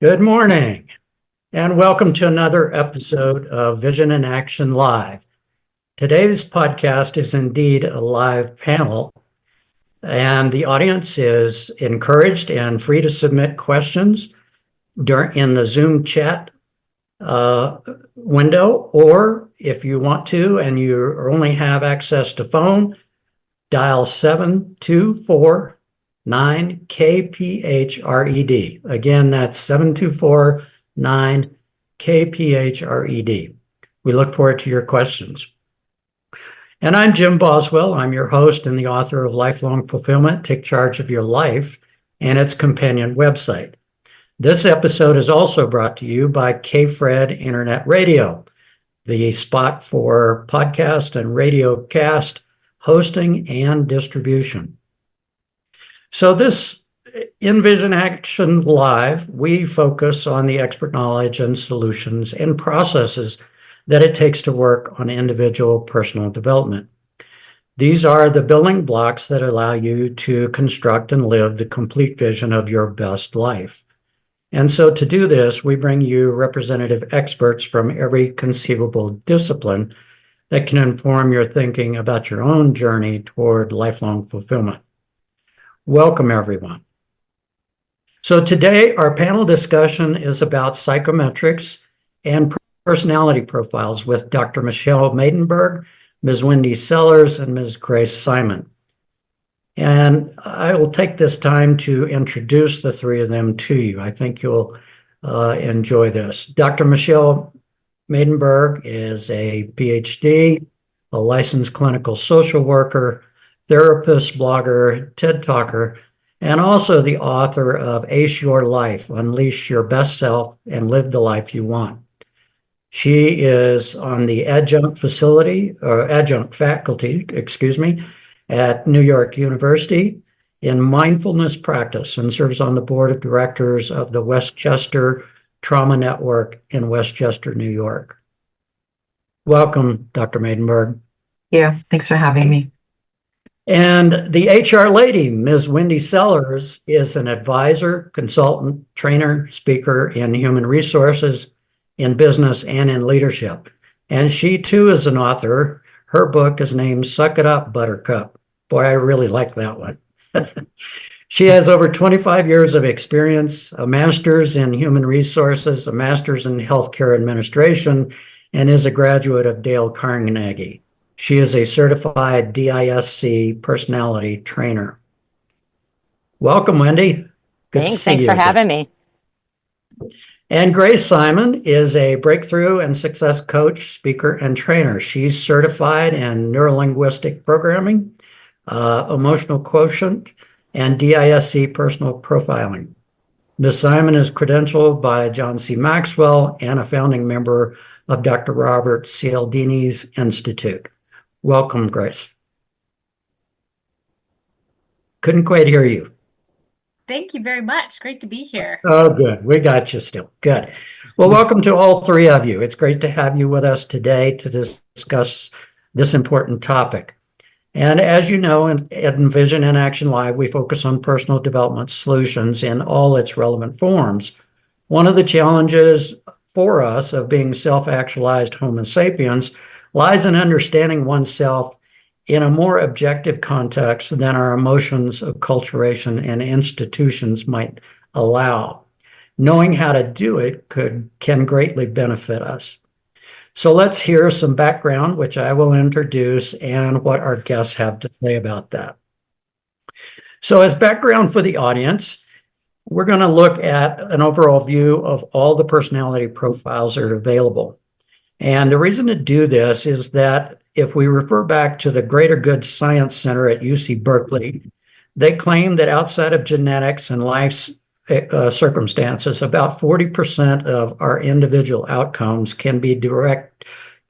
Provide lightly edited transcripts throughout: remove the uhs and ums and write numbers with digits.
Good morning, and welcome to another episode of Vision in Action Live. Today's podcast is indeed a live panel, and the audience is encouraged and free to submit questions in the Zoom chat window, or if you want to and you only have access to phone, dial 724-9-KPHRED. Again, that's 724-9-KPHRED. We look forward to your questions. And I'm Jim Boswell. I'm your host and the author of Lifelong Fulfillment, Take Charge of Your Life, and its companion website. This episode is also brought to you by K-Fred Internet Radio, the spot for podcast and radio cast hosting and distribution. So this in Vision Action Live, we focus on the expert knowledge and solutions and processes that it takes to work on individual personal development. These are the building blocks that allow you to construct and live the complete vision of your best life. And so to do this, we bring you representative experts from every conceivable discipline that can inform your thinking about your own journey toward lifelong fulfillment. Welcome, everyone. So today, our panel discussion is about psychometrics and personality profiles with Dr. Michelle Maidenberg, Ms. Wendy Sellers, and Ms. Grace Simon. And I will take this time to introduce the three of them to you. I think you'll enjoy this. Dr. Michelle Maidenberg is a Ph.D., a licensed clinical social worker, therapist, blogger, TED Talker, and also the author of Ace Your Life, Unleash Your Best Self and Live the Life You Want. She is on the adjunct faculty, at New York University in mindfulness practice and serves on the board of directors of the Westchester Trauma Network in Westchester, New York. Welcome, Dr. Maidenberg. Yeah, thanks for having me. And the HR lady, Ms. Wendy Sellers, is an advisor, consultant, trainer, speaker in human resources, in business, and in leadership. And she too is an author. Her book is named Suck It Up, Buttercup. Boy, I really like that one. She has over 25 years of experience, a master's in human resources, a master's in healthcare administration, and is a graduate of Dale Carnegie. She is a certified DISC personality trainer. Welcome, Wendy. Thanks for having me. And Grace Simon is a breakthrough and success coach, speaker, and trainer. She's certified in neurolinguistic programming, emotional quotient, and DISC personal profiling. Ms. Simon is credentialed by John C. Maxwell and a founding member of Dr. Robert Cialdini's Institute. Welcome, Grace. Couldn't quite hear you. Thank you very much. Great to be here. Oh, good. We got you still. Good. Well, welcome to all three of you. It's great to have you with us today to discuss this important topic. And as you know, in Vision in Action Live, we focus on personal development solutions in all its relevant forms. One of the challenges for us of being self-actualized Homo sapiens lies in understanding oneself in a more objective context than our emotions, acculturation, and institutions might allow. Knowing how to do it can greatly benefit us. So let's hear some background, which I will introduce, and what our guests have to say about that. So as background for the audience, we're going to look at an overall view of all the personality profiles that are available. And the reason to do this is that if we refer back to the Greater Good Science Center at UC Berkeley, they claim that outside of genetics and life's circumstances, about 40% of our individual outcomes can be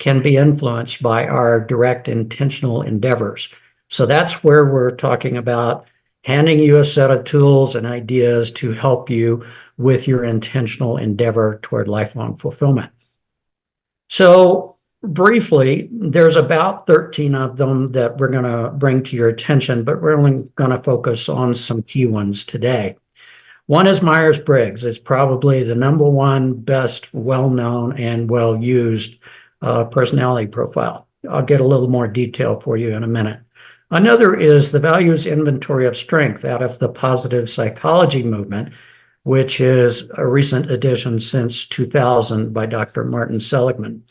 influenced by our direct intentional endeavors. So that's where we're talking about handing you a set of tools and ideas to help you with your intentional endeavor toward lifelong fulfillment. So briefly, there's about 13 of them that we're going to bring to your attention, but we're only going to focus on some key ones today. One is Myers-Briggs. It's probably the number one best well-known and well-used personality profile. I'll get a little more detail for you in a minute. Another is the Values Inventory of Strength out of the positive psychology movement, which is a recent addition since 2000 by Dr. Martin Seligman.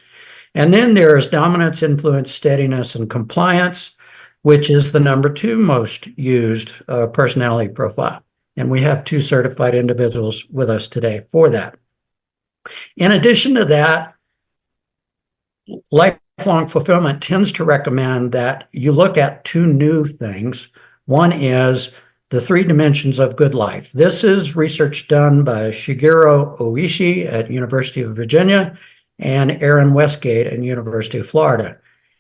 And then there's Dominance, Influence, Steadiness, and Compliance, which is the number two most used personality profile. And we have two certified individuals with us today for that. In addition to that, Lifelong Fulfillment tends to recommend that you look at two new things. One is the 3 dimensions of good life. This is research done by Shigeru Oishi at University of Virginia and Aaron Westgate at University of Florida.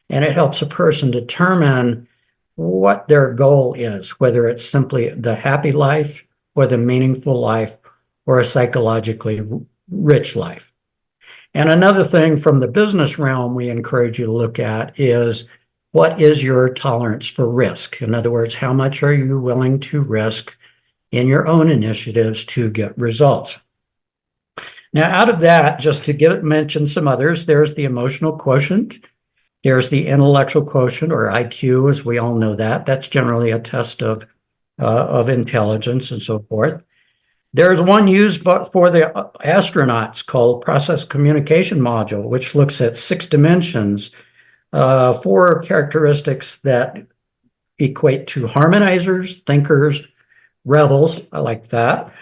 And it helps a person determine what their goal is, whether it's simply the happy life or the meaningful life or a psychologically rich life. And another thing from the business realm we encourage you to look at is what is your tolerance for risk? In other words, how much are you willing to risk in your own initiatives to get results? Now, out of that, just to mention some others, there's the emotional quotient. There's the intellectual quotient, or IQ, as we all know that. That's generally a test of intelligence and so forth. There's one used for the astronauts called Process Communication Module, which looks at 6 dimensions, 4 characteristics that equate to harmonizers, thinkers, rebels, I like that,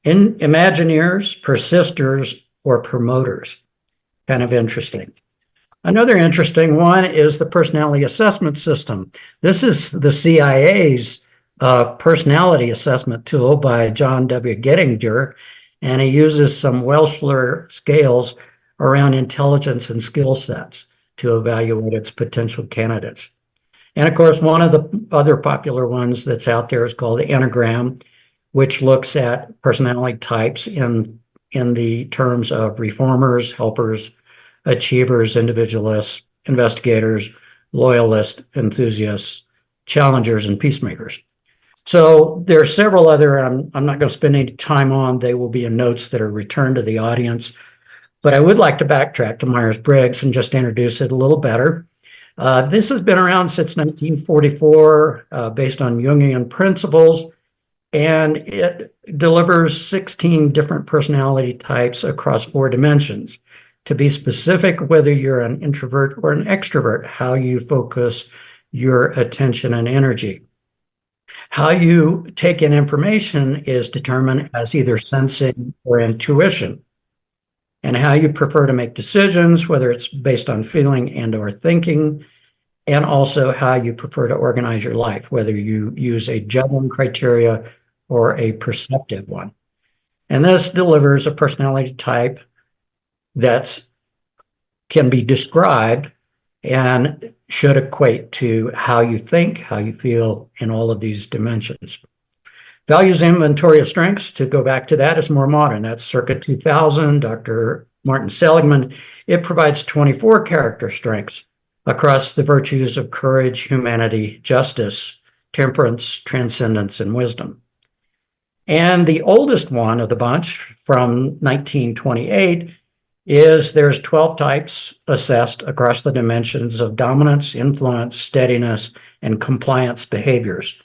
imagineers, persisters, or promoters. Kind of interesting. Another interesting one is the personality assessment system. This is the CIA's personality assessment tool by John W. Gettinger, and he uses some Wechsler scales around intelligence and skill sets to evaluate its potential candidates. And of course, one of the other popular ones that's out there is called the Enneagram, which looks at personality types in the terms of reformers, helpers, achievers, individualists, investigators, loyalists, enthusiasts, challengers, and peacemakers. So there are several other, I'm not going to spend any time on, they will be in notes that are returned to the audience, but I would like to backtrack to Myers-Briggs and just introduce it a little better. This has been around since 1944, based on Jungian principles, and it delivers 16 different personality types across 4 dimensions. To be specific, whether you're an introvert or an extrovert, how you focus your attention and energy. How you take in information is determined as either sensing or intuition. And how you prefer to make decisions, whether it's based on feeling and or thinking, and also how you prefer to organize your life, whether you use a judging criteria or a perceptive one. And this delivers a personality type that can be described and should equate to how you think, how you feel in all of these dimensions. Values Inventory of Strengths, to go back to that, is more modern. That's circa 2000, Dr. Martin Seligman. It provides 24 character strengths across the virtues of courage, humanity, justice, temperance, transcendence, and wisdom. And the oldest one of the bunch, from 1928, is there's 12 types assessed across the dimensions of dominance, influence, steadiness, and compliance behaviors.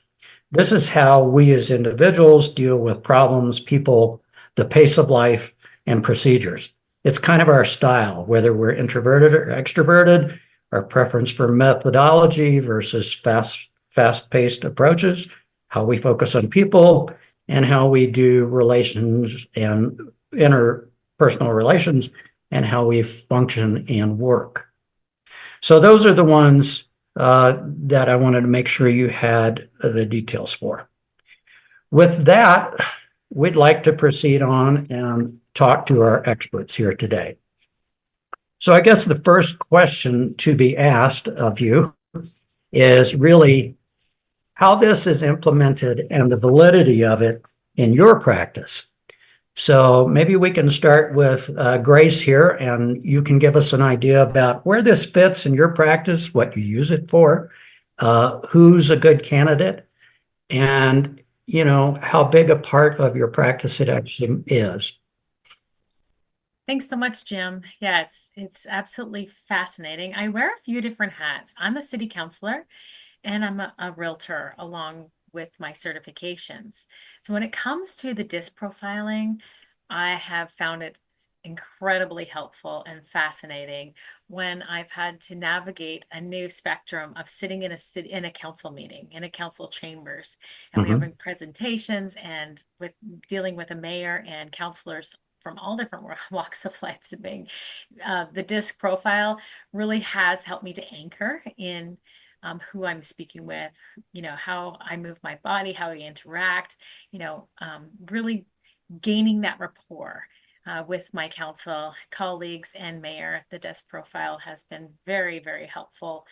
This is how we as individuals deal with problems, people, the pace of life, and procedures. It's kind of our style, whether we're introverted or extroverted, our preference for methodology versus fast-paced approaches, how we focus on people, and how we do relations and interpersonal relations, and how we function and work. So those are the ones that I wanted to make sure you had the details for. With that, we'd like to proceed on and talk to our experts here today. So I guess the first question to be asked of you is really how this is implemented and the validity of it in your practice. So maybe we can start with Grace here, and you can give us an idea about where this fits in your practice, what you use it for, who's a good candidate, and how big a part of your practice it actually is. Thanks so much, Jim. Yeah, it's absolutely fascinating. I wear a few different hats. I'm a city councilor and I'm a realtor along with my certifications. So when it comes to the disc profiling, I have found it incredibly helpful and fascinating when I've had to navigate a new spectrum of sitting in a council meeting, in a council chambers, and we're having presentations and with dealing with a mayor and councilors from all different walks of life. So being the disc profile really has helped me to anchor in who I'm speaking with, how I move my body, how we interact, really gaining that rapport with my council colleagues and mayor. The desk profile has been very, very helpful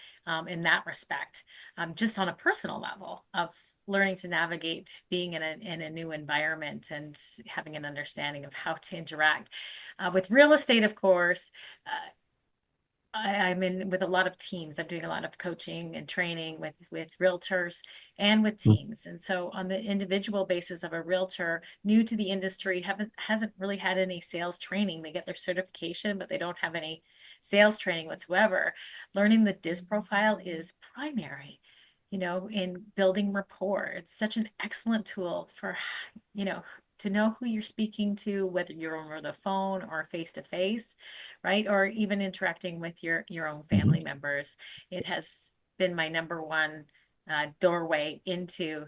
in that respect, just on a personal level of learning to navigate being in a new environment and having an understanding of how to interact. With real estate, of course, I'm in with a lot of teams. I'm doing a lot of coaching and training with realtors and with teams. And so on the individual basis of a realtor new to the industry, hasn't really had any sales training. They get their certification, but they don't have any sales training whatsoever. Learning the DISC profile is primary, in building rapport. It's such an excellent tool for, to know who you're speaking to, whether you're over the phone or face to face, right? Or even interacting with your own family members. It has been my number one doorway into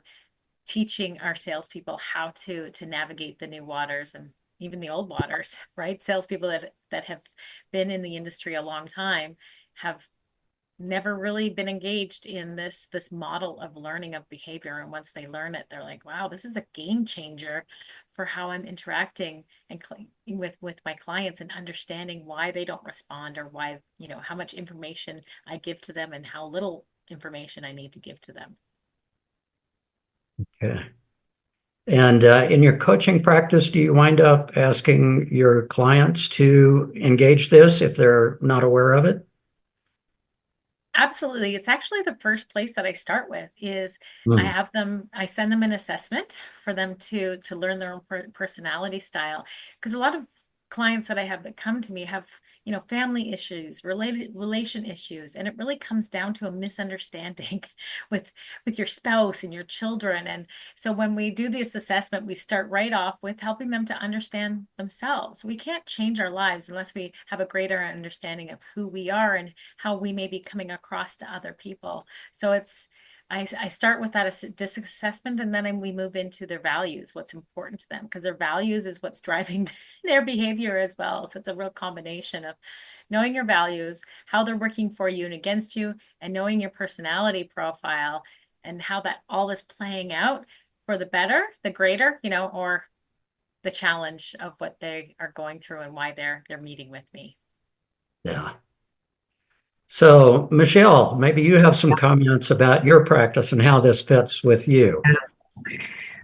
teaching our salespeople how to navigate the new waters and even the old waters, right? Salespeople that have been in the industry a long time have never really been engaged in this model of learning of behavior. And once they learn it, they're like, wow, this is a game changer for how I'm interacting and with my clients and understanding why they don't respond or why, how much information I give to them and how little information I need to give to them. Okay. And in your coaching practice, do you wind up asking your clients to engage this if they're not aware of it? Absolutely. It's actually the first place that I start with is I send them an assessment for them to learn their own personality style. Because a lot of clients that I have that come to me have, family issues, relation issues, and it really comes down to a misunderstanding with your spouse and your children. And so when we do this assessment, we start right off with helping them to understand themselves. We can't change our lives unless we have a greater understanding of who we are and how we may be coming across to other people. So I start with that DISC assessment, and then we move into their values, what's important to them, because their values is what's driving their behavior as well. So it's a real combination of knowing your values, how they're working for you and against you, and knowing your personality profile and how that all is playing out for the better, the greater, or the challenge of what they are going through and why they're meeting with me. Yeah. So, Michelle, maybe you have some comments about your practice and how this fits with you.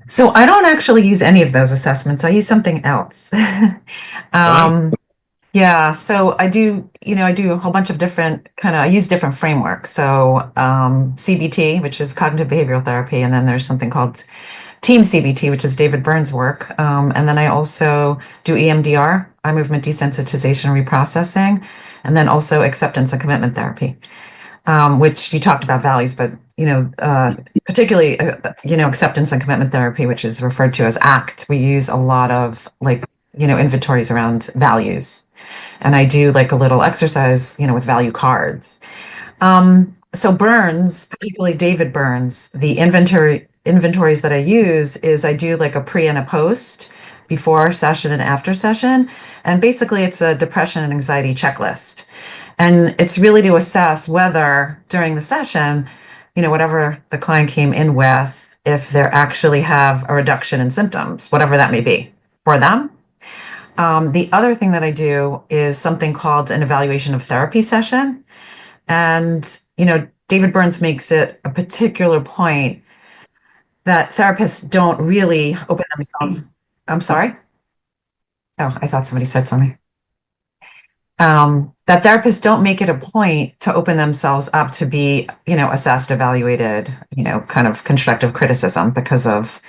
So I don't actually use any of those assessments. I use something else. Yeah, so I do a whole bunch of different I use different frameworks. So CBT, which is cognitive behavioral therapy, and then there's something called Team CBT, which is David Burns' work. And then I also do EMDR, eye movement desensitization and reprocessing, and then also acceptance and commitment therapy, which you talked about values, but particularly acceptance and commitment therapy, which is referred to as ACT. We use a lot of inventories around values, and I do a little exercise with value cards. So Burns, particularly David Burns, the inventories that I use is I do a pre and a post, before session and after session. And basically it's a depression and anxiety checklist. And it's really to assess whether during the session, whatever the client came in with, if they actually have a reduction in symptoms, whatever that may be for them. The other thing that I do is something called an evaluation of therapy session. And, David Burns makes it a particular point that therapists don't really open themselves. I'm sorry. Oh, I thought somebody said something. that therapists don't make it a point to open themselves up to be, assessed, evaluated, kind of constructive criticism because of,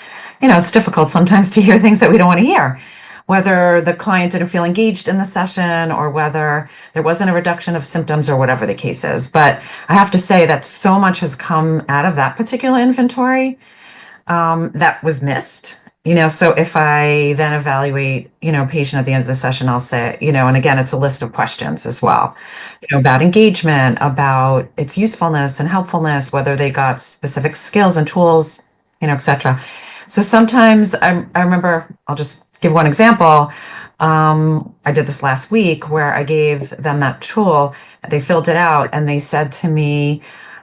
it's difficult sometimes to hear things that we don't want to hear, whether the client didn't feel engaged in the session or whether there wasn't a reduction of symptoms or whatever the case is. But I have to say that so much has come out of that particular inventory that was missed. So if I then evaluate, a patient at the end of the session, I'll say, and again, it's a list of questions as well, about engagement, about its usefulness and helpfulness, whether they got specific skills and tools, et cetera. So sometimes I remember, I'll just give one example. I did this last week where I gave them that tool. They filled it out and they said to me,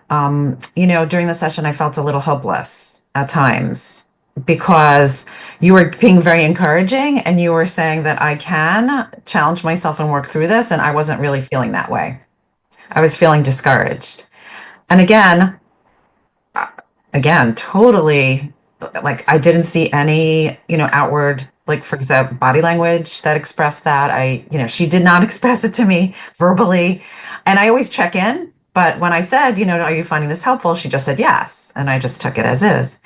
during the session, I felt a little hopeless at times because you were being very encouraging and you were saying that I can challenge myself and work through this. And I wasn't really feeling that way. I was feeling discouraged. And again, totally, like I didn't see any, outward, like for example, body language that expressed that. She did not express it to me verbally. And I always check in. But when I said, are you finding this helpful? She just said yes. And I just took it as is.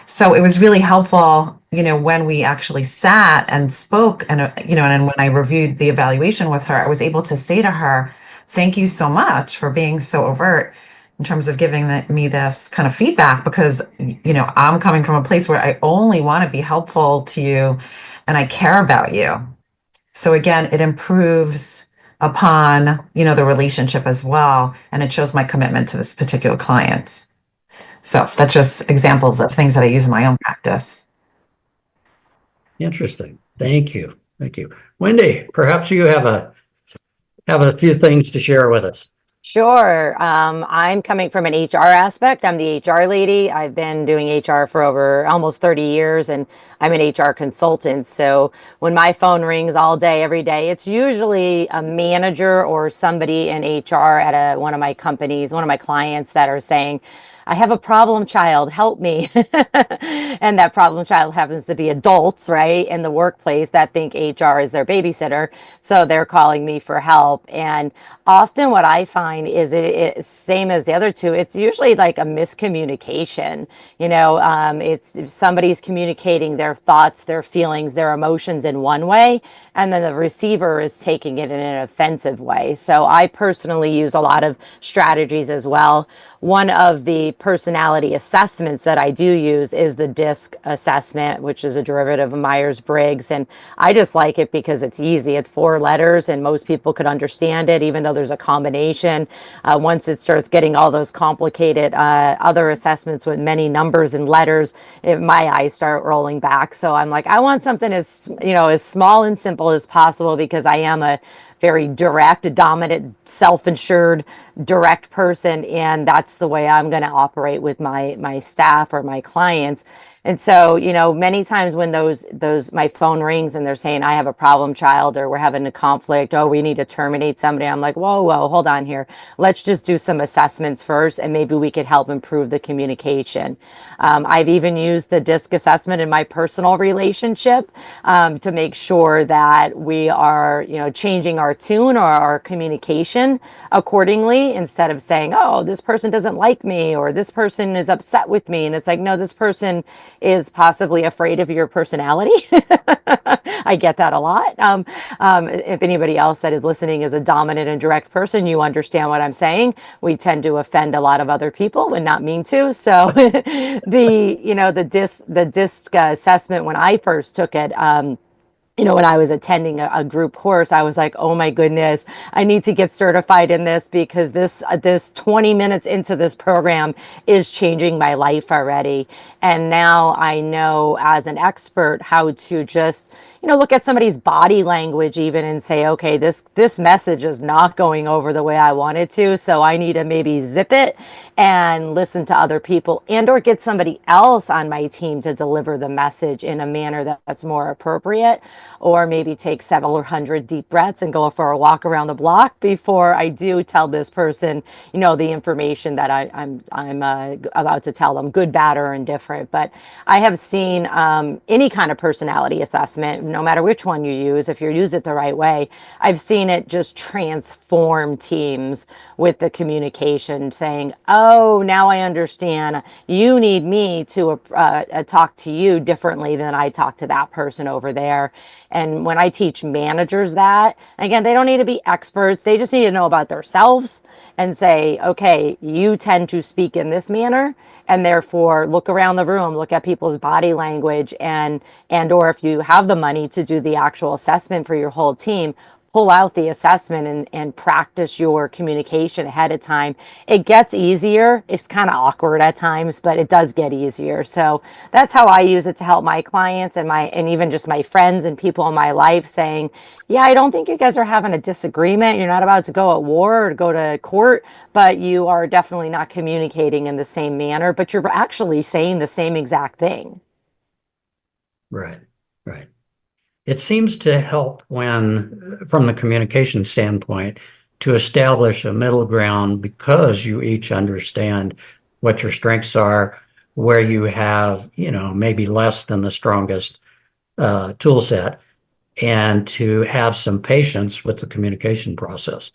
So it was really helpful, when we actually sat and spoke and, and when I reviewed the evaluation with her, I was able to say to her, thank you so much for being so overt in terms of giving me this kind of feedback because, I'm coming from a place where I only want to be helpful to you and I care about you. So again, it improves upon, the relationship as well. And it shows my commitment to this particular client. So that's just examples of things that I use in my own practice. Interesting. Thank you. Thank you. Wendy, perhaps you have a few things to share with us. Sure. I'm coming from an HR aspect. I'm the HR lady. I've been doing HR for over almost 30 years and I'm an HR consultant. So when my phone rings all day, every day, it's usually a manager or somebody in HR at one of my companies, one of my clients that are saying, I have a problem child, help me. And that problem child happens to be adults, right, in the workplace that think HR is their babysitter. So they're calling me for help. And often what I find is it's same as the other two. It's usually like a miscommunication. It's somebody's communicating their thoughts, their feelings, their emotions in one way, and then the receiver is taking it in an offensive way. So I personally use a lot of strategies as well. One of the personality assessments that I do use is the DISC assessment, which is a derivative of Myers-Briggs. And I just like it because it's easy. It's 4 letters and most people could understand it, even though there's a combination. Once it starts getting all those complicated other assessments with many numbers and letters, my eyes start rolling back. So I'm like, I want something as small and simple as possible because I am a very direct, dominant, self-insured, direct person. And that's the way I'm going to operate with my staff or my clients. And so, many times when my phone rings and they're saying, I have a problem child, or we're having a conflict, oh, we need to terminate somebody. I'm like, whoa, hold on here. Let's just do some assessments first, and maybe we could help improve the communication. I've even used the DISC assessment in my personal relationship to make sure that we are, changing our tune or our communication accordingly, instead of saying, oh, this person doesn't like me, or this person is upset with me. And it's like, no, this person is possibly afraid of your personality. I get that a lot. If anybody else that is listening is a dominant and direct person, you understand what I'm saying. We tend to offend a lot of other people and not mean to. So the DISC assessment, when I first took it, when I was attending a group course, I was like, oh my goodness, I need to get certified in this because this 20 minutes into this program is changing my life already. And now I know as an expert how to just, look at somebody's body language even and say, okay, this message is not going over the way I want it to. So I need to maybe zip it and listen to other people or get somebody else on my team to deliver the message in a manner that's more appropriate. Or maybe take several hundred deep breaths and go for a walk around the block before I do tell this person, the information that I'm about to tell them, good, bad, or indifferent. But I have seen any kind of personality assessment no matter which one you use, if you use it the right way, I've seen it just transform teams with the communication, saying, oh, now I understand. You need me to talk to you differently than I talk to that person over there. And when I teach managers that, again, they don't need to be experts. They just need to know about themselves and say, okay, you tend to speak in this manner, and therefore look around the room, look at people's body language, and or if you have the money to do the actual assessment for your whole team, pull out the assessment and practice your communication ahead of time. It gets easier. It's kind of awkward at times, but it does get easier. So that's how I use it to help my clients and even just my friends and people in my life, saying, yeah, I don't think you guys are having a disagreement. You're not about to go at war or go to court, but you are definitely not communicating in the same manner, but you're actually saying the same exact thing. Right, right. It seems to help when, from the communication standpoint, to establish a middle ground because you each understand what your strengths are, where you have, maybe less than the strongest tool set, and to have some patience with the communication process.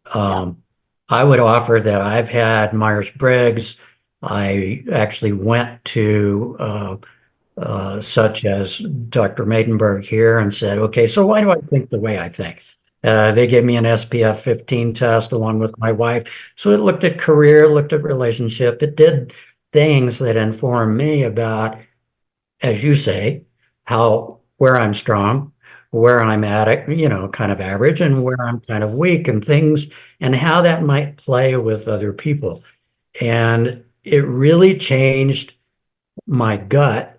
I would offer that I've had Myers-Briggs. I actually went to such as Dr. Maidenberg here and said, okay, so why do I think the way I think? They gave me an SPF 15 test along with my wife. So it looked at career, looked at relationship. It did things that informed me about, as you say, where I'm strong, where I'm at it, kind of average, and where I'm kind of weak, and things, and how that might play with other people. And it really changed my gut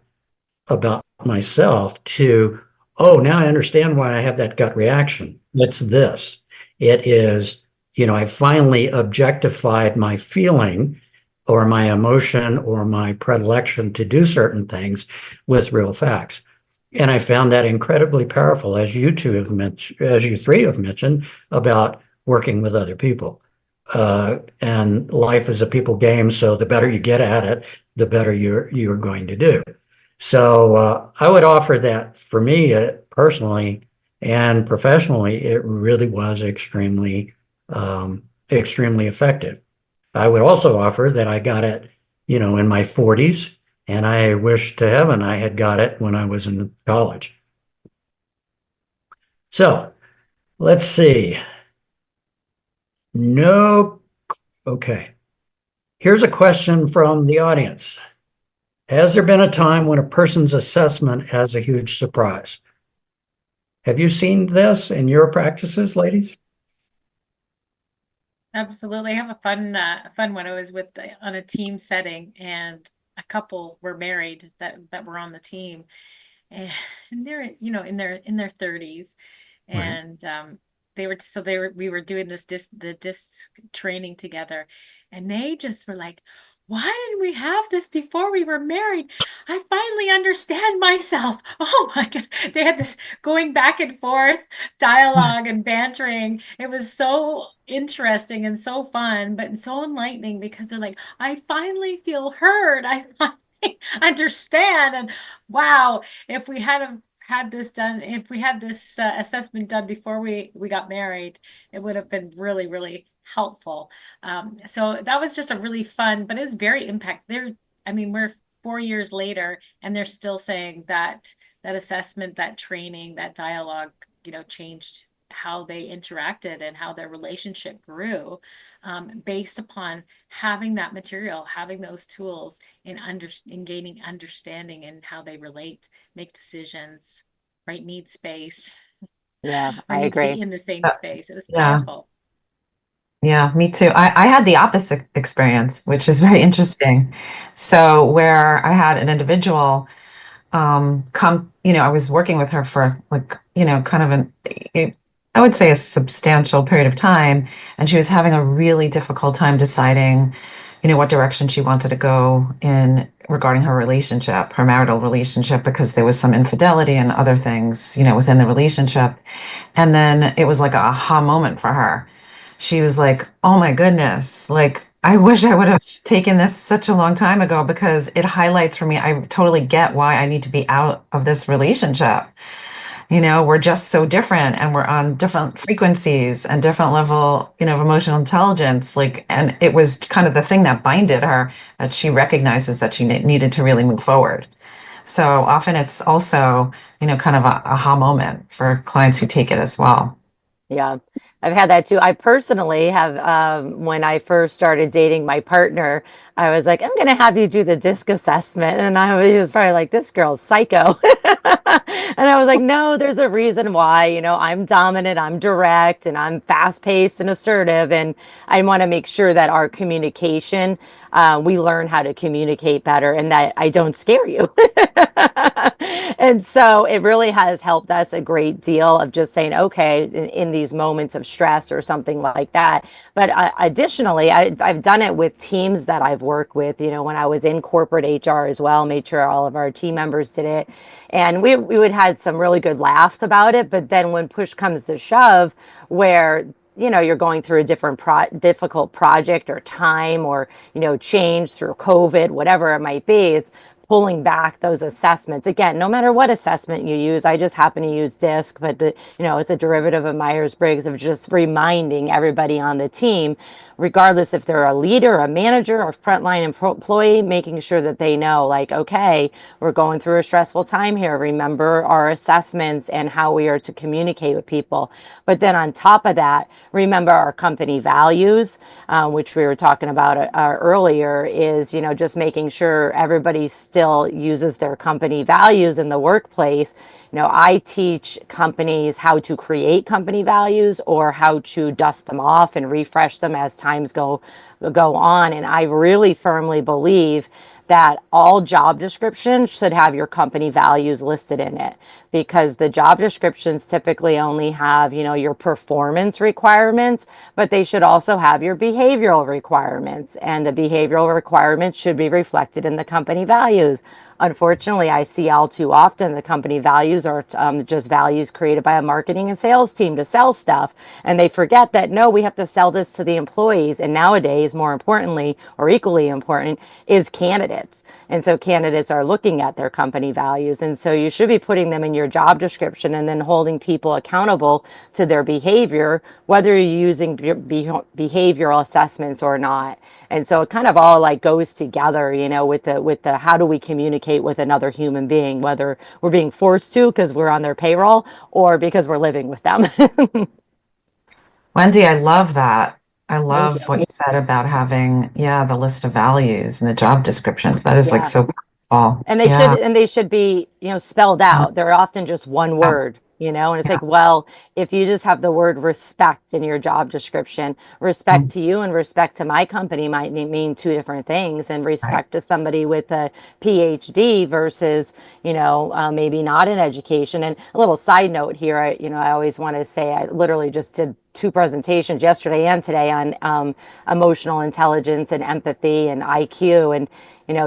about myself to, oh, now I understand why I have that gut reaction. It's this. It is, I finally objectified my feeling or my emotion or my predilection to do certain things with real facts. And I found that incredibly powerful, as you three have mentioned, about working with other people. And life is a people game, so the better you get at it, the better you're going to do. So I would offer that for me personally and professionally, it really was extremely effective. I would also offer that I got it, in my 40s, and I wish to heaven I had got it when I was in college. So let's see. No, okay. Here's a question from the audience. Has there been a time when a person's assessment has a huge surprise? Have you seen this in your practices, ladies? Absolutely. I have a fun one. I was on a team setting, and a couple were married that were on the team, and they're in their 30s, and we were doing the disc training together, and they just were like, why didn't we have this before we were married? I finally understand myself. Oh my God. They had this going back and forth dialogue and bantering. It was so interesting and so fun, but so enlightening, because they're like, I finally feel heard. I finally understand. And wow, if we had this assessment done before we got married, it would have been really, really helpful. So that was just a really fun, but it was very we're 4 years later, and they're still saying that assessment, that training, that dialogue, changed how they interacted and how their relationship grew, based upon having that material, having those tools, in gaining understanding in how they relate, make decisions, right? Need space. Yeah, or I need to be agree. in the same space. It was Yeah. powerful. Yeah, me too. I had the opposite experience, which is very interesting. So where I had an individual come, I was working with her for kind of I would say a substantial period of time, and she was having a really difficult time deciding, what direction she wanted to go in regarding her relationship, her marital relationship, because there was some infidelity and other things, within the relationship. And then it was like a aha moment for her. She was like, oh my goodness, like, I wish I would have taken this such a long time ago, because it highlights for me, I totally get why I need to be out of this relationship. we're just so different and we're on different frequencies and different level, of emotional intelligence. Like, and it was kind of the thing that binded her, that she recognizes that she needed to really move forward. So often it's also, kind of a aha moment for clients who take it as well. Yeah, I've had that too. I personally have, when I first started dating my partner, I was like, I'm going to have you do the disc assessment. And he was probably like, this girl's psycho. And I was like, no, there's a reason why, I'm dominant, I'm direct, and I'm fast paced and assertive. And I want to make sure that our communication, we learn how to communicate better and that I don't scare you. And so it really has helped us a great deal of just saying, okay, in these moments of stress or something like that. But additionally, I've done it with teams that I've worked with, when I was in corporate HR as well, made sure all of our team members did it. And we would had some really good laughs about it. But then when push comes to shove, where you're going through a difficult project or time or, change through COVID, whatever it might be, it's pulling back those assessments. Again, no matter what assessment you use, I just happen to use DISC, but it's a derivative of Myers-Briggs, of just reminding everybody on the team, regardless if they're a leader, a manager, or frontline employee, making sure that they know, like, okay, we're going through a stressful time here. Remember our assessments and how we are to communicate with people. But then on top of that, remember our company values, which we were talking about earlier, is, just making sure everybody still uses their company values in the workplace. I teach companies how to create company values or how to dust them off and refresh them as times go on. And I really firmly believe that all job descriptions should have your company values listed in it, because the job descriptions typically only have, your performance requirements, but they should also have your behavioral requirements, and the behavioral requirements should be reflected in the company values. Unfortunately, I see all too often the company values are just values created by a marketing and sales team to sell stuff. And they forget that, no, we have to sell this to the employees. And nowadays, more importantly, or equally important, is candidates. And so candidates are looking at their company values. And so you should be putting them in your job description and then holding people accountable to their behavior, whether you're using behavioral assessments or not. And so it kind of all like goes together, with the how do we communicate with another human being, whether we're being forced to because we're on their payroll or because we're living with them. Wendy, I love that. I Thank love you. what you said about having, the list of values and the job descriptions. That is like Yeah. so powerful. And Yeah. they should be, spelled out. They're often just one Yeah. word, and it's Yeah. like, well, if you just have the word respect in your job description, respect to you and respect to my company might mean two different things. And Right. respect to somebody with a PhD versus, maybe not in education. And a little side note here, I always want to say I literally just did two presentations yesterday and today on emotional intelligence and empathy and IQ. And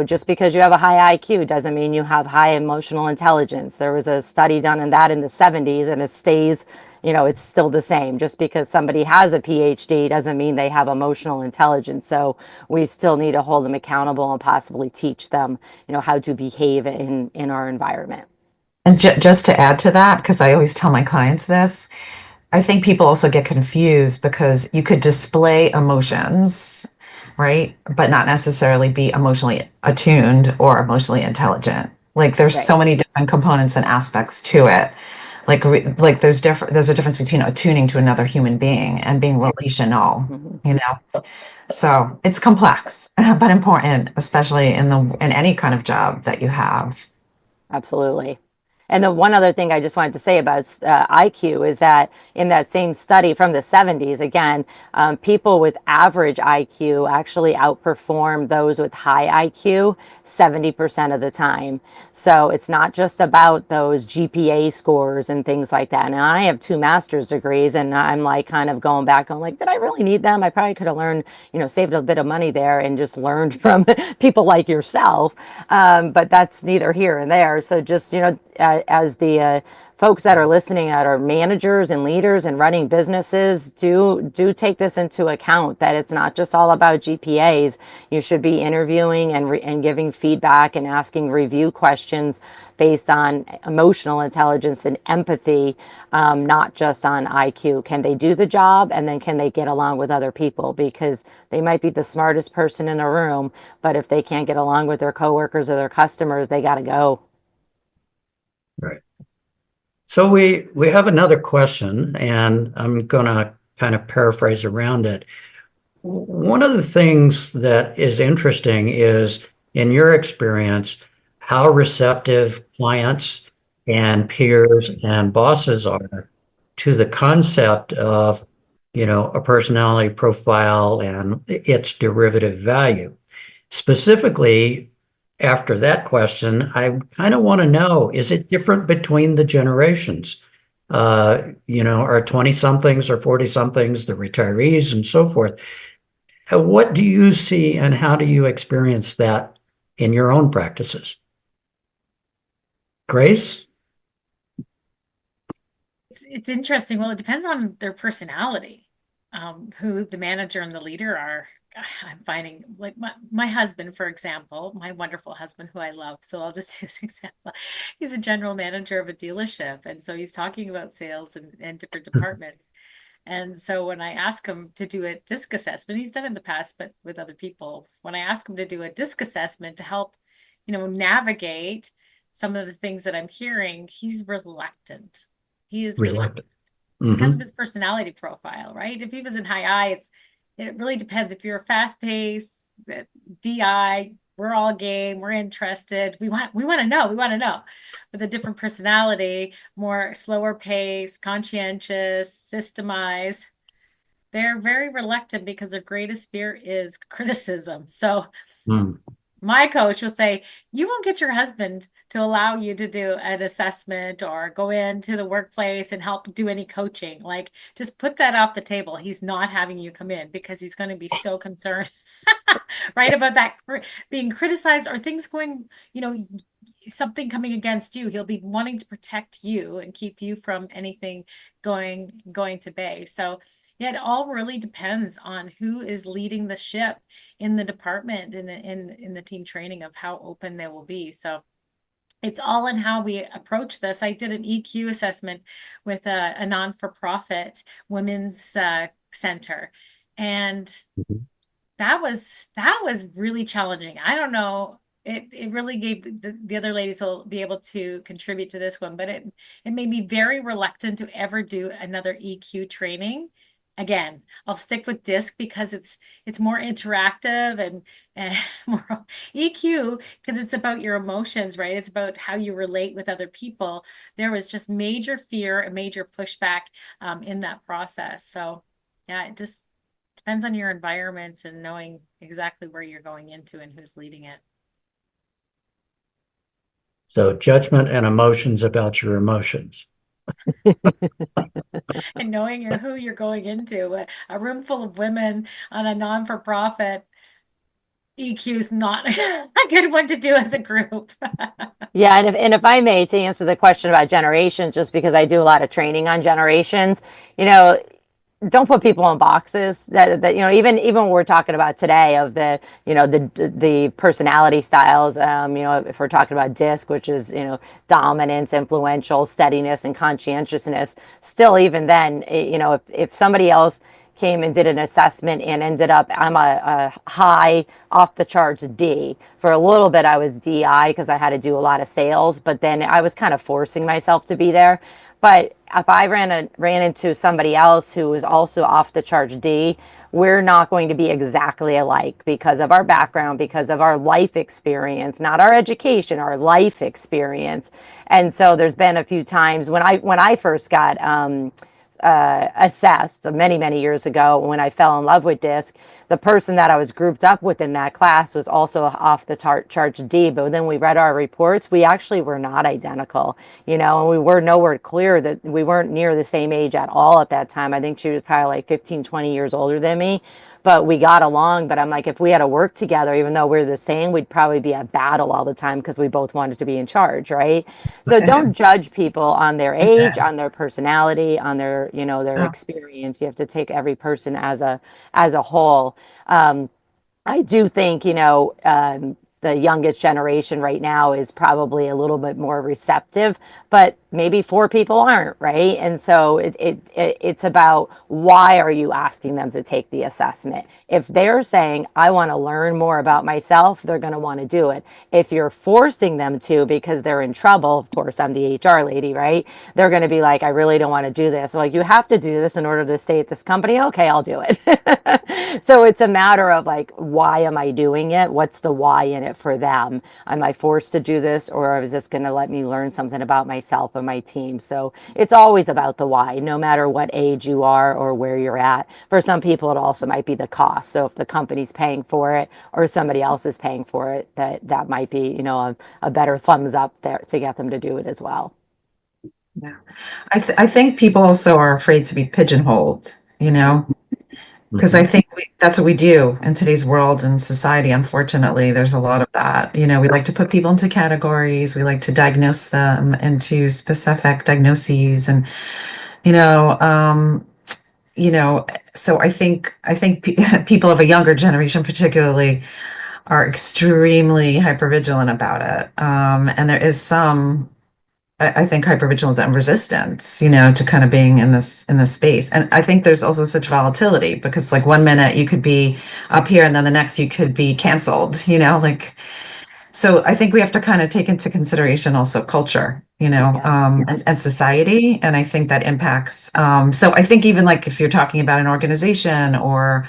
just because you have a high IQ doesn't mean you have high emotional intelligence. There was a study done in that in the 70s, and it stays, it's still the same. Just because somebody has a PhD doesn't mean they have emotional intelligence. So we still need to hold them accountable and possibly teach them, how to behave in our environment. And just to add to that, because I always tell my clients this, I think people also get confused because you could display emotions, right? But not necessarily be emotionally attuned or emotionally intelligent. Like there's Right. so many different components and aspects to it. Like there's a difference between attuning to another human being and being relational, Mhm. you know? So it's complex, but important, especially in any kind of job that you have. Absolutely. And the one other thing I just wanted to say about IQ is that in that same study from the 70s, again, people with average IQ actually outperform those with high IQ 70% of the time. So it's not just about those GPA scores and things like that. Now, I have two master's degrees, and I'm like kind of going back, I'm like, did I really need them? I probably could have learned, saved a bit of money there and just learned from people like yourself. But that's neither here and there. So just, as the folks that are listening that are managers and leaders and running businesses, do take this into account, that it's not just all about GPAs. You should be interviewing and giving feedback and asking review questions based on emotional intelligence and empathy, not just on IQ. Can they do the job, and then can they get along with other people? Because they might be the smartest person in a room, but if they can't get along with their coworkers or their customers, they got to go. Right. So we have another question, and I'm going to kind of paraphrase around it. One of the things that is interesting is, in your experience, how receptive clients and peers and bosses are to the concept of, a personality profile and its derivative value. Specifically, after that question, I kind of want to know, is it different between the generations? Are 20 somethings or 40 somethings, the retirees and so forth. What do you see, and how do you experience that in your own practices? Grace? It's interesting. Well, it depends on their personality, who the manager and the leader are. I'm finding, like, my husband, for example, my wonderful husband who I love. So I'll just use an example. He's a general manager of a dealership. And so he's talking about sales and different departments. And so when I ask him to do a DISC assessment, he's done it in the past, but with other people, when I ask him to do a DISC assessment to help, navigate some of the things that I'm hearing, he's reluctant. He is reluctant because of his personality profile, right? If he was in high I, it really depends. If you're a fast paced DI, we're all game, we're interested. We want to know. But the different personality, more slower pace, conscientious, systemized, they're very reluctant because their greatest fear is criticism. So my coach will say, you won't get your husband to allow you to do an assessment or go into the workplace and help do any coaching. Like, just put that off the table. He's not having you come in because he's going to be so concerned, right, about that being criticized or things going, something coming against you. He'll be wanting to protect you and keep you from anything going to bay. So yeah, it all really depends on who is leading the ship in the department, in the team training, of how open they will be. So it's all in how we approach this. I did an EQ assessment with a non-for-profit women's center, and that was really challenging. I don't know. It really gave the other ladies will be able to contribute to this one, but it made me very reluctant to ever do another EQ training. Again, I'll stick with DISC because it's more interactive and more EQ because it's about your emotions, right? It's about how you relate with other people. There was just major fear and major pushback in that process. So yeah, it just depends on your environment and knowing exactly where you're going into and who's leading it. So judgment and emotions about your emotions. And knowing who you're going into, a room full of women on a non-for-profit, EQ is not a good one to do as a group. Yeah, and if I may, to answer the question about generations, just because I do a lot of training on generations, don't put people in boxes. That even when we're talking about today of the personality styles, if we're talking about DISC, which is dominance, influential, steadiness, and conscientiousness, still even then, if somebody else came and did an assessment and ended up, I'm a high off the charts D. For a little bit, I was DI because I had to do a lot of sales, but then I was kind of forcing myself to be there. But if I ran into somebody else who was also off the charts D, we're not going to be exactly alike because of our background, because of our life experience, not our education, our life experience. And so there's been a few times when I first got assessed many years ago when I fell in love with DISC, the person that I was grouped up with in that class was also off the charts D, but then we read our reports, we actually were not identical, and we were nowhere clear that we weren't near the same age at all at that time. I think she was probably like 15, 20 years older than me, but we got along. But I'm like, if we had to work together, even though we're the same, we'd probably be at battle all the time because we both wanted to be in charge, right? So don't judge people on their age, on their personality, on their, their experience. You have to take every person as a whole. I do think, the youngest generation right now is probably a little bit more receptive, but maybe 4 people aren't, right? And so it's about, why are you asking them to take the assessment? If they're saying, I want to learn more about myself, they're going to want to do it. If you're forcing them to because they're in trouble, of course, I'm the HR lady, right? They're going to be like, I really don't want to do this. Well, you have to do this in order to stay at this company. Okay, I'll do it. So it's a matter of like, why am I doing it? What's the why in it for them? Am I forced to do this, or is this going to let me learn something about myself and my team? So it's always about the why, no matter what age you are or where you're at. For some people, it also might be the cost. So if the company's paying for it or somebody else is paying for it, that might be, a better thumbs up there to get them to do it as well. Yeah, I think people also are afraid to be pigeonholed, because I think that's what we do in today's world and society. Unfortunately, there's a lot of that. We like to put people into categories. We like to diagnose them into specific diagnoses, and so I think people of a younger generation, particularly, are extremely hypervigilant about it. And there is some, I think, hypervigilance and resistance, to kind of being in this space. And I think there's also such volatility, because like one minute you could be up here and then the next you could be canceled, so I think we have to kind of take into consideration also culture, and society. And I think that impacts. So I think even like if you're talking about an organization or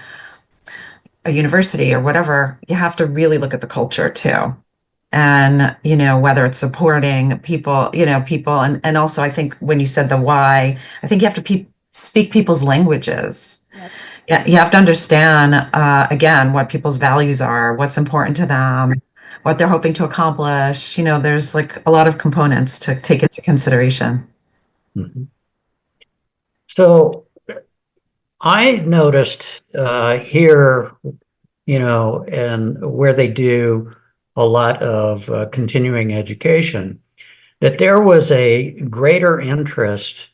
a university or whatever, you have to really look at the culture too. And, whether it's supporting people, and also I think when you said the why, I think you have to speak people's languages. Yep. Yeah, you have to understand, again, what people's values are, what's important to them, what they're hoping to accomplish. There's like a lot of components to take into consideration. Mm-hmm. So I noticed here, and where they do a lot of continuing education, that there was a greater interest,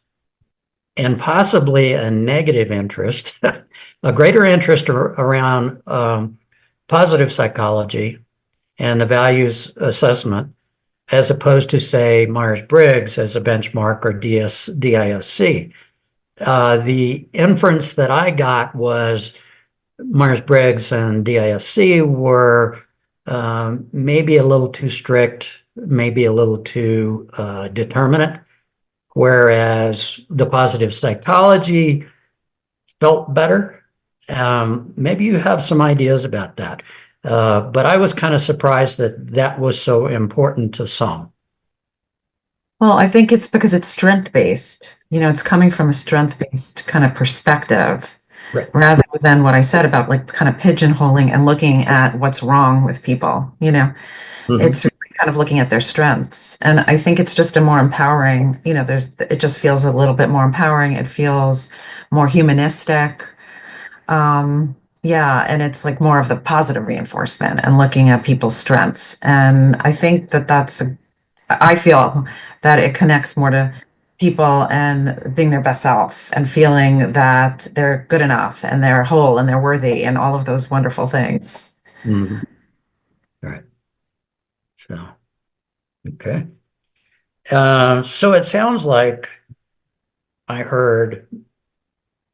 and possibly a negative interest, a greater interest around positive psychology and the values assessment, as opposed to, say, Myers-Briggs as a benchmark, or DISC. The inference that I got was Myers-Briggs and DISC were maybe a little too strict, maybe a little too determinate, whereas the positive psychology felt better. Maybe you have some ideas about that. But I was kind of surprised that was so important to some. Well, I think it's because it's strength-based. It's coming from a strength-based kind of perspective, Right. Rather than what I said about like kind of pigeonholing and looking at what's wrong with people. It's really kind of looking at their strengths. And I think it's just a more empowering, it just feels a little bit more empowering. It feels more humanistic. Yeah, and it's like more of the positive reinforcement and looking at people's strengths. And I think I feel that it connects more to people and being their best self and feeling that they're good enough and they're whole and they're worthy and all of those wonderful things. Mm-hmm. All right. So, okay. So it sounds like I heard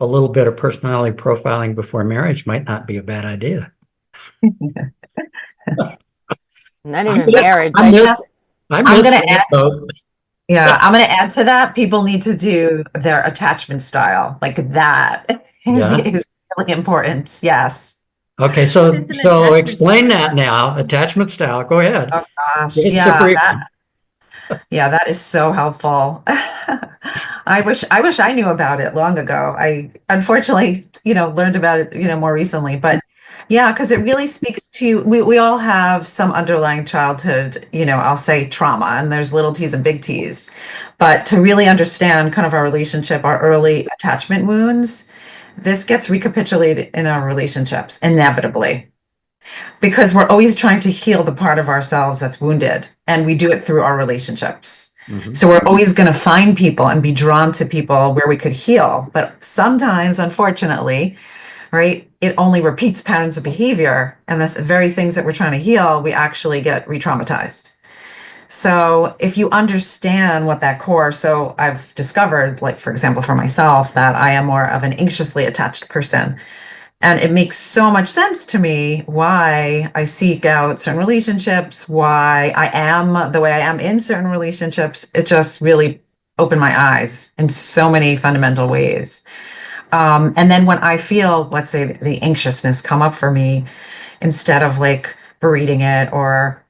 a little bit of personality profiling before marriage might not be a bad idea. Not even marriage. I'm gonna add. Yeah, I'm going to add to that. People need to do their attachment style. Like that is really important. Yes. Okay, so explain that now. Attachment style. Go ahead. Oh gosh. Yeah, that is so helpful. I wish I knew about it long ago. I unfortunately, learned about it, more recently, but yeah, because it really speaks to, we all have some underlying childhood, I'll say trauma, and there's little T's and big T's, but to really understand kind of our relationship, our early attachment wounds, this gets recapitulated in our relationships inevitably, because we're always trying to heal the part of ourselves that's wounded, and we do it through our relationships. So we're always going to find people and be drawn to people where we could heal. But sometimes, unfortunately, right, it only repeats patterns of behavior. And the very things that we're trying to heal, we actually get re-traumatized. So if you understand what that core, so I've discovered, like, for example, for myself, that I am more of an anxiously attached person. And it makes so much sense to me why I seek out certain relationships, why I am the way I am in certain relationships. It just really opened my eyes in so many fundamental ways. And then when I feel, let's say, the anxiousness come up for me, instead of like berating it or,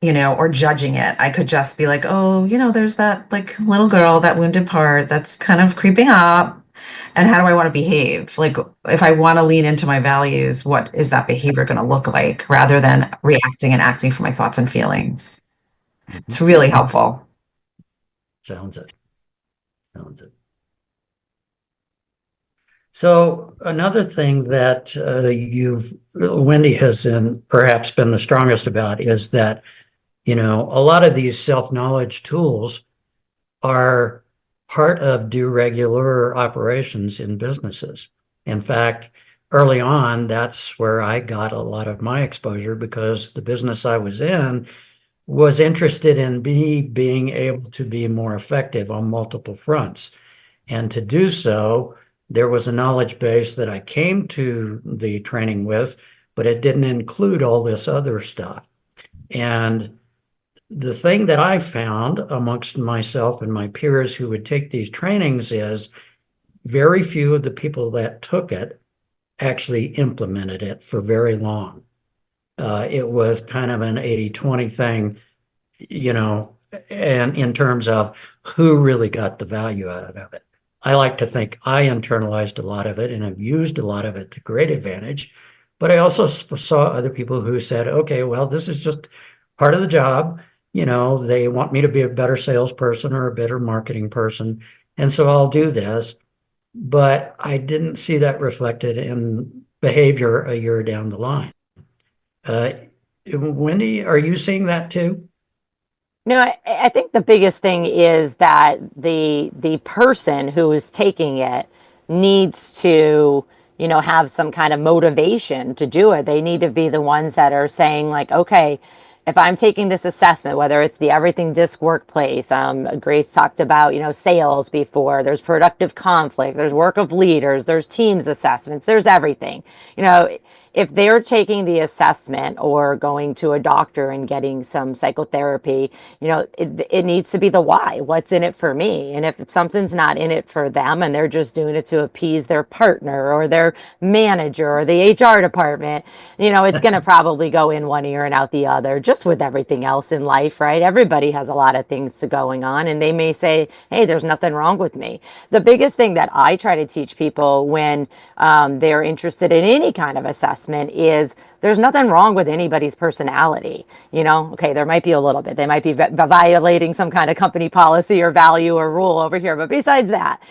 or judging it, I could just be like, oh, there's that like little girl, that wounded part that's kind of creeping up. And how do I want to behave? Like, if I want to lean into my values, what is that behavior going to look like, rather than reacting and acting for my thoughts and feelings? It's really helpful. Sounds it. Sounds it. So another thing that Wendy has perhaps been the strongest about is that, a lot of these self-knowledge tools are part of regular operations in businesses. In fact, early on, that's where I got a lot of my exposure, because the business I was in was interested in me being able to be more effective on multiple fronts. And to do so, there was a knowledge base that I came to the training with, but it didn't include all this other stuff. And the thing that I found amongst myself and my peers who would take these trainings is very few of the people that took it actually implemented it for very long. It was kind of an 80-20 thing, and in terms of who really got the value out of it. I like to think I internalized a lot of it and have used a lot of it to great advantage. But I also saw other people who said, okay, well, this is just part of the job. They want me to be a better salesperson or a better marketing person. And so I'll do this. But I didn't see that reflected in behavior a year down the line. Wendy, are you seeing that too? No, I think the biggest thing is that the person who is taking it needs to, have some kind of motivation to do it. They need to be the ones that are saying, like, okay, if I'm taking this assessment, whether it's the Everything Disc Workplace, Grace talked about, sales before, there's productive conflict, there's work of leaders, there's teams assessments, there's everything. If they're taking the assessment or going to a doctor and getting some psychotherapy, it needs to be the why. What's in it for me? And if something's not in it for them and they're just doing it to appease their partner or their manager or the HR department, it's going to probably go in one ear and out the other, just with everything else in life, right? Everybody has a lot of things going on, and they may say, hey, there's nothing wrong with me. The biggest thing that I try to teach people when they're interested in any kind of assessment is there's nothing wrong with anybody's personality. Okay, there might be a little bit. They might be violating some kind of company policy or value or rule over here. But besides that,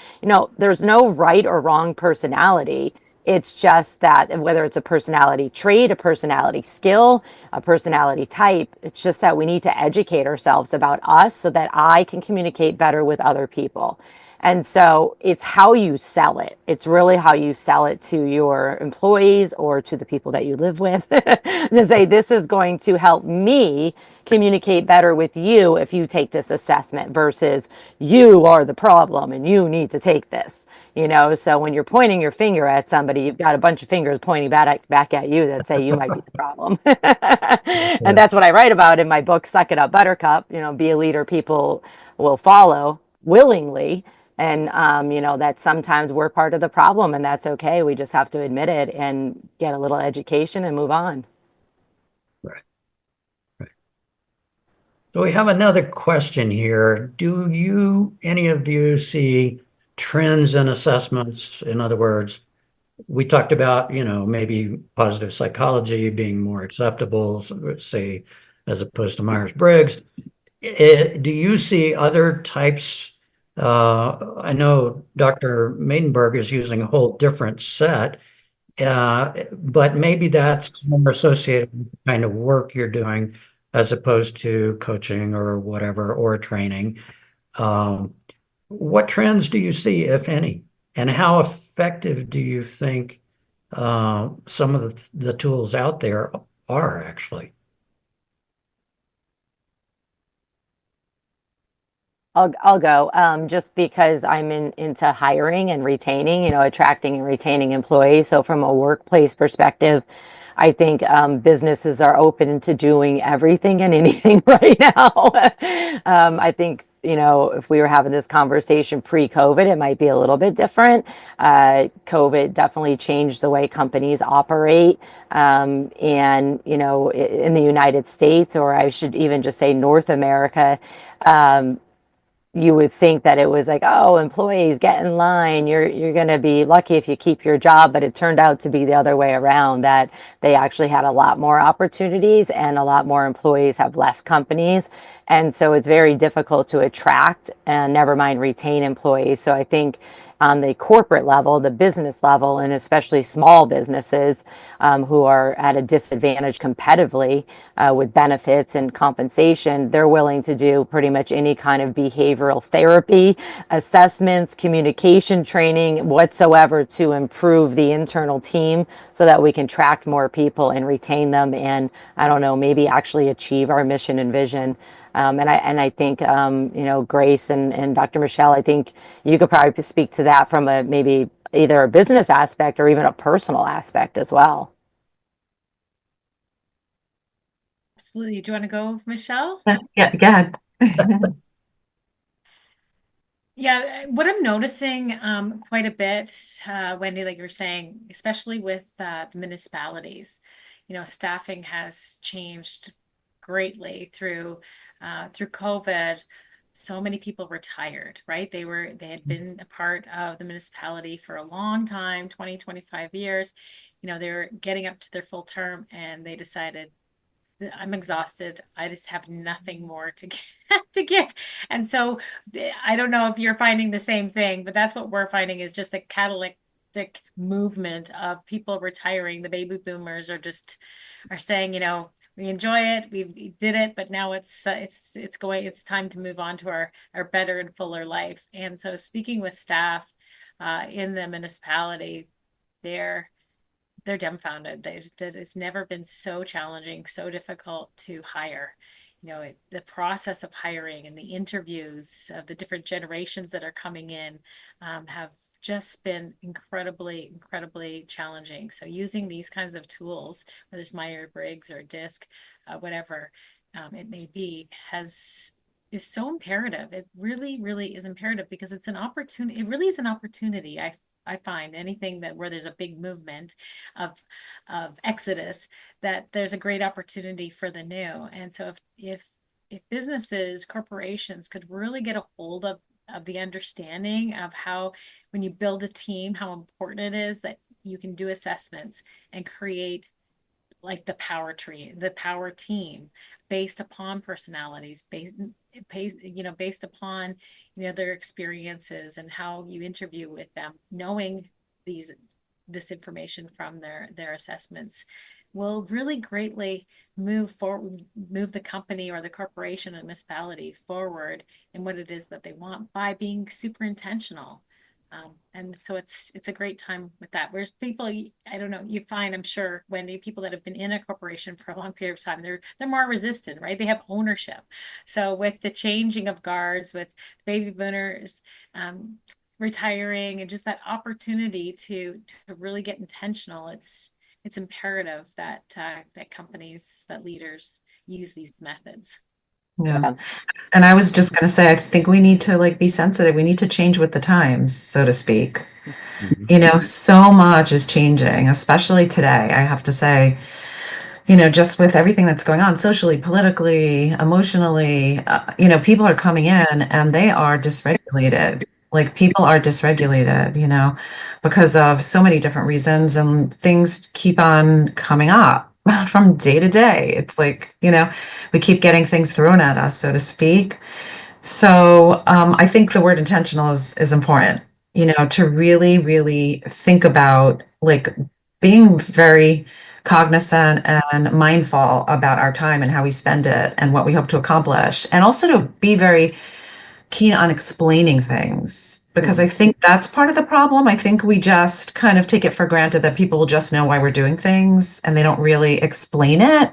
there's no right or wrong personality. It's just that whether it's a personality trait, a personality skill, a personality type, it's just that we need to educate ourselves about us so that I can communicate better with other people. And so it's how you sell it. It's really how you sell it to your employees or to the people that you live with to say, this is going to help me communicate better with you if you take this assessment, versus you are the problem and you need to take this. So when you're pointing your finger at somebody, you've got a bunch of fingers pointing back at you that say you might be the problem. And that's what I write about in my book, Suck It Up, Buttercup. Be a leader people will follow willingly. And, that sometimes we're part of the problem, and that's okay. We just have to admit it and get a little education and move on. Right. Right. So we have another question here. Do any of you see trends in assessments? In other words, we talked about, maybe positive psychology being more acceptable, say, as opposed to Myers-Briggs. Do you see other types I know Dr. Maidenberg is using a whole different set, but maybe that's more associated with the kind of work you're doing as opposed to coaching or whatever, or training. Um, what trends do you see, if any? And how effective do you think some of the tools out there are actually? I'll go, just because I'm into hiring and retaining, attracting and retaining employees. So from a workplace perspective, I think businesses are open to doing everything and anything right now. I think, if we were having this conversation pre-COVID, it might be a little bit different. COVID definitely changed the way companies operate. And, in the United States, or I should even just say North America, you would think that it was like, oh, employees, get in line. You're going to be lucky if you keep your job. But it turned out to be the other way around, that they actually had a lot more opportunities and a lot more employees have left companies. And so it's very difficult to attract and never mind retain employees. So I think on the corporate level, the business level, and especially small businesses who are at a disadvantage competitively with benefits and compensation, they're willing to do pretty much any kind of behavioral therapy, assessments, communication training, whatsoever to improve the internal team so that we can attract more people and retain them and, I don't know, maybe actually achieve our mission and vision. And I think, Grace and Dr. Michelle, I think you could probably speak to that from a maybe either a business aspect or even a personal aspect as well. Absolutely. Do you want to go, Michelle? Yeah. Yeah, what I'm noticing quite a bit, Wendy, like you were saying, especially with the municipalities, staffing has changed greatly through COVID. So many people retired, right? They had been a part of the municipality for a long time, 20, 25 years. They were getting up to their full term and they decided, I'm exhausted. I just have nothing more to to give. And so I don't know if you're finding the same thing, but that's what we're finding is just a catalytic movement of people retiring. The baby boomers are saying, we enjoy it, we did it, but now it's time to move on to our better and fuller life. And so speaking with staff in the municipality, they're dumbfounded. That it's never been so challenging, so difficult to hire. The process of hiring and the interviews of the different generations that are coming in have just been incredibly, incredibly challenging. So using these kinds of tools, whether it's Myers-Briggs or DISC, whatever it may be, is so imperative. It really, really is imperative because it's an opportunity. It really is an opportunity. I find anything where there's a big movement of exodus, that there's a great opportunity for the new. And so if businesses, corporations could really get a hold of the understanding of how, when you build a team, how important it is that you can do assessments and create like the power team based upon personalities, based upon, their experiences and how you interview with them, knowing this information from their assessments will really greatly move the company or the corporation and municipality forward in what it is that they want by being super intentional. And so it's a great time with that. Whereas people, I don't know, you find, I'm sure, Wendy, people that have been in a corporation for a long period of time, they're more resistant, right? They have ownership. So with the changing of guards, with baby boomers retiring, and just that opportunity to really get intentional, it's imperative that companies, that leaders use these methods. Yeah. And I was just going to say, I think we need to be sensitive. We need to change with the times, so to speak. Mhm. So much is changing, especially today. I have to say, just with everything that's going on socially, politically, emotionally, people are coming in and they are dysregulated. Like people are dysregulated, because of so many different reasons, and things keep on coming up from day to day. It's like, we keep getting things thrown at us, so to speak. So I think the word intentional is important, to really, really think about like being very cognizant and mindful about our time and how we spend it and what we hope to accomplish. And also to be very keen on explaining things because I think that's part of the problem. I think we just kind of take it for granted that people will just know why we're doing things and they don't really explain it.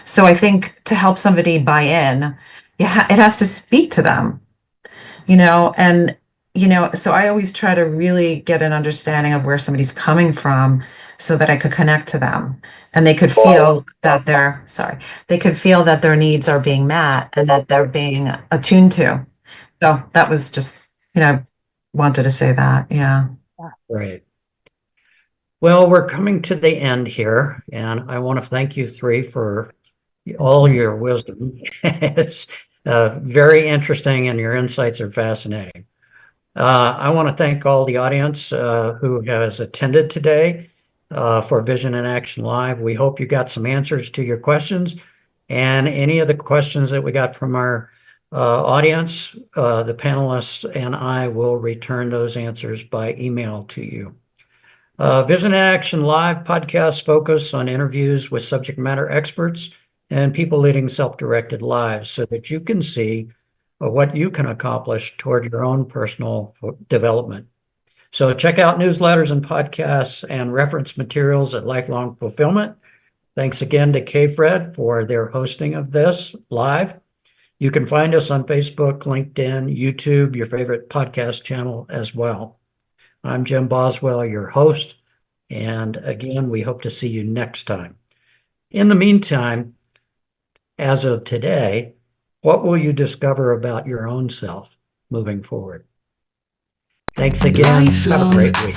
So I think to help somebody buy in, yeah, it has to speak to them, and so I always try to really get an understanding of where somebody's coming from so that I could connect to them and they could feel that they could feel that their needs are being met and that they're being attuned to. So that was just, wanted to say that. Yeah. Right. Well, we're coming to the end here, and I want to thank you three for all your wisdom. It's very interesting, and your insights are fascinating. I want to thank all the audience who has attended today for Vision in Action Live. We hope you got some answers to your questions, and any of the questions that we got from our audience, the panelists and I will return those answers by email to you. Vision in Action Live podcasts focus on interviews with subject matter experts and people leading self-directed lives so that you can see what you can accomplish toward your own personal development. So check out newsletters and podcasts and reference materials at Lifelong Fulfillment. Thanks again to K-Fred for their hosting of this live. You can find us on Facebook, LinkedIn, YouTube, your favorite podcast channel as well. I'm Jim Boswell, your host. And again, we hope to see you next time. In the meantime, as of today, what will you discover about your own self moving forward? Thanks again. Have a great week.